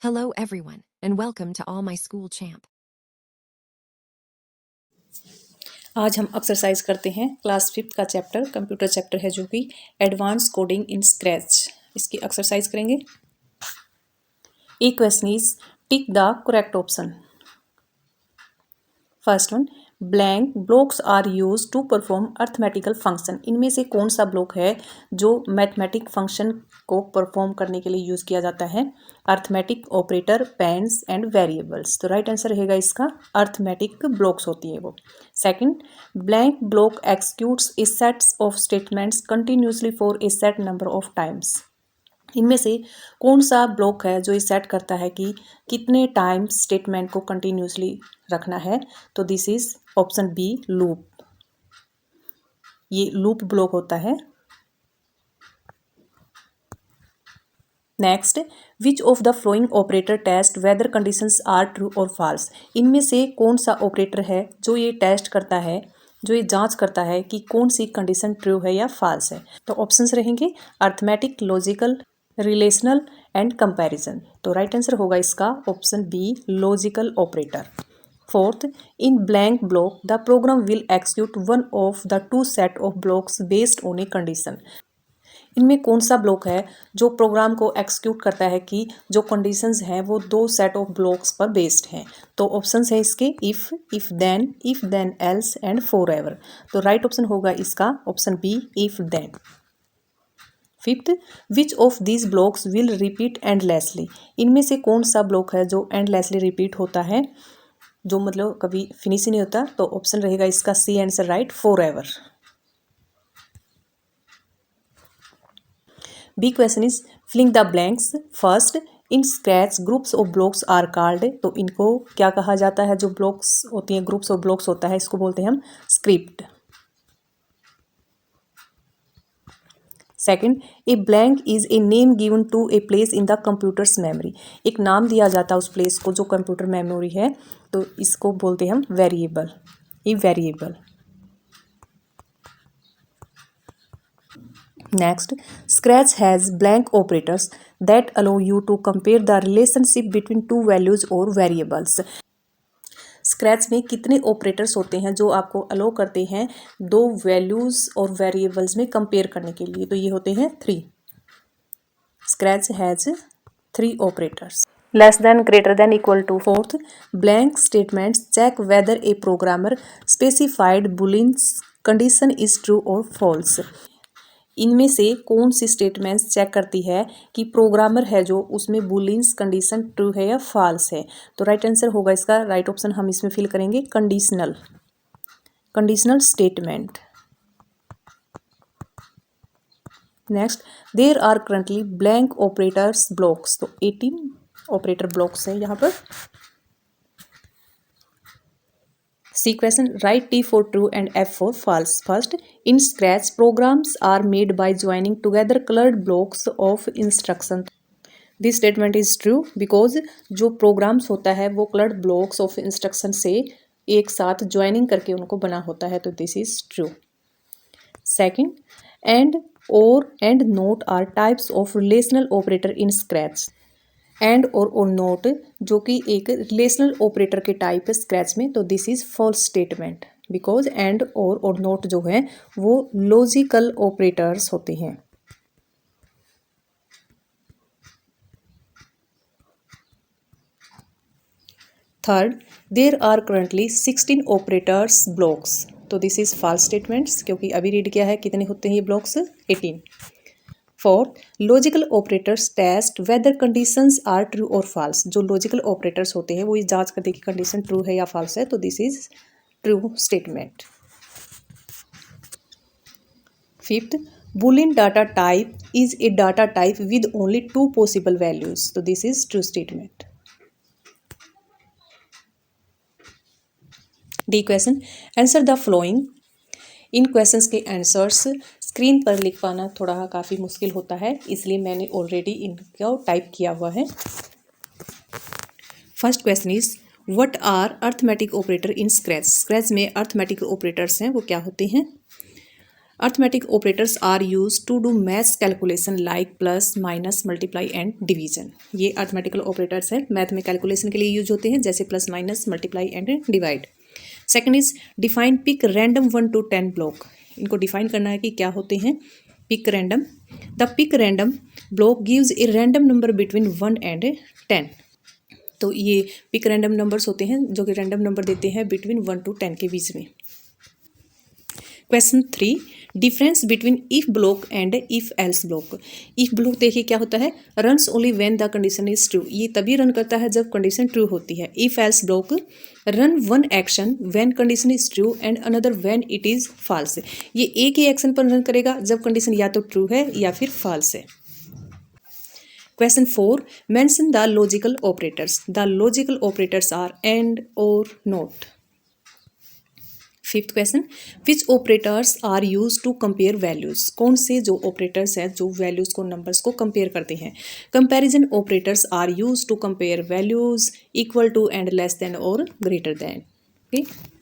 Hello everyone, and welcome to All My School Champ. आज हम exercise करते हैं क्लास 5th का चैप्टर कंप्यूटर चैप्टर है जो कि एडवांस कोडिंग इन स्क्रैच। इसकी एक्सरसाइज करेंगे। A question is tick the correct option. First one, blank blocks are use to perform arithmetical function. इनमें से कौन सा ब्लॉक है जो मैथमेटिक फंक्शन को परफॉर्म करने के लिए यूज किया जाता है? Arithmetic operator, pens and variables. तो राइट आंसर रहेगा इसका अर्थमेटिक ब्लॉक्स होती है वो। Second, blank block executes a sets of statements continuously for a set number of times. इनमें से कौन सा ब्लॉक है जो ये सेट करता है कि कितने टाइम्स स्टेटमेंट को कंटिन्यूसली रखना है? तो this is option B, loop. ये लूप ब्लॉक होता है। Next, which of the flowing operator test whether conditions are true और फॉल्स। इनमें से कौन सा ऑपरेटर है जो ये टेस्ट करता है, जो ये जांच करता है कि कौन सी कंडीशन ट्रू है या फॉल्स है? तो ऑप्शंस रहेंगे arithmetic, logical, relational and comparison. तो राइट आंसर होगा इसका option B, logical operator. Fourth, in blank block the program will execute one of the two set of blocks based on a condition. इनमें कौन सा block है जो programme को execute करता है कि जो कंडीशंस हैं वो दो सेट ऑफ ब्लॉक्स पर बेस्ड हैं? तो ऑप्शंस है इसके if then else and forever एवर। तो राइट ऑप्शन होगा इसका option B, if then. Fifth, which of these blocks will repeat endlessly. इनमें से कौन सा ब्लॉक है जो एंडलेसली रिपीट होता है, जो मतलब कभी फिनिश ही नहीं होता? तो ऑप्शन रहेगा इसका C answer right, for ever. B question is filling the blanks. First, in scratch groups of blocks are called. तो इनको क्या कहा जाता है? जो ब्लॉक्स होती हैं, ग्रुप्स ऑफ ब्लॉक्स होता है, इसको बोलते हैं हम script. Second, a blank is a name given to a place in the computer's memory. एक नाम दिया जाता है उस प्लेस को जो कंप्यूटर मेमोरी है, तो इसको बोलते हैं हम variable, a variable. Next, scratch has blank operators that allow you to compare the relationship between two values और वेरिएबल्स। स्क्रैच में कितने ऑपरेटर्स होते हैं जो आपको अलो करते हैं दो वैल्यूज और वेरिएबल्स में कंपेयर करने के लिए? तो ये होते हैं 3। Scratch has 3 operators. Less than, greater than, equal to. Fourth, blank statements check whether a programmer specified booleans condition is true और फॉल्स। इनमें से कौन सी स्टेटमेंट्स चेक करती है कि प्रोग्रामर है जो उसमें बुलियंस कंडीशन ट्रू है या फॉल्स है? तो राइट आंसर होगा इसका, राइट ऑप्शन हम इसमें फिल करेंगे conditional, conditional statement. Next, there are currently blank operators blocks. तो 18 ऑपरेटर ब्लॉक्स हैं यहाँ पर। C question, right T for true and F for false. First, in Scratch programs are made by joining together coloured blocks of instruction. This statement is true because जो programs होता है वो coloured blocks of instruction से एक साथ joining करके उनको बना होता है, तो this is true. Second, and, or and not are types of relational operator in Scratch. And or not जो कि एक रिलेशनल ऑपरेटर के टाइप है स्क्रैच में, तो this is false statement because and or not जो है वो लॉजिकल ऑपरेटर्स होते हैं। Third, there are currently 16 operators blocks. तो दिस इज फॉल्स स्टेटमेंट्स क्योंकि अभी रीड किया है कितने होते हैं ये blocks, 18। Fourth, logical operators test whether conditions are true और फॉल्स। जो लॉजिकल ऑपरेटर्स होते हैं वो ये जांच करते हैं कि कंडीशन ट्रू है या फॉल्स है, तो this is true statement. Fifth, Boolean data type is a data type with only 2 possible values. तो this is true statement. D question, answer the following. इन क्वेश्चंस के आंसर्स स्क्रीन पर लिख पाना थोड़ा काफ़ी मुश्किल होता है, इसलिए मैंने ऑलरेडी इनको टाइप किया हुआ है। First question is what are arithmetic operator in scratch. Scratch में अर्थमेटिक ऑपरेटर्स हैं वो क्या होते हैं? Arithmetic operators are use to do maths calculation like plus minus multiply and division. ये अर्थमेटिकल ऑपरेटर्स हैं, मैथ में कैलकुलेशन के लिए यूज होते हैं, जैसे plus minus multiply and divide. Second is define pick random 1 to 10 block. इनको define करना है कि क्या होते हैं pick random. The pick random block gives a random number between 1 and 10। तो ये पिक रैंडम नंबर्स होते हैं जो कि रैंडम नंबर देते हैं बिटवीन 1 to 10 के बीच में। Question 3, difference between if block and if else block. If block देखिए क्या होता है, runs only when the condition is true. ये तभी रन करता है जब कंडीशन ट्रू होती है। If else block run one action when condition is true and another when it is false. ये एक ही एक्शन पर रन करेगा जब कंडीशन या तो ट्रू है या फिर फॉल्स है। Question 4, mention the logical operators. The logical operators are and or not. Fifth question, which operators are use to compare values. कौन से जो ऑपरेटर्स हैं जो वैल्यूज को नंबर्स को कंपेयर करते हैं। Comparison operators are use to compare values equal to and less than और ग्रेटर देन। ओके।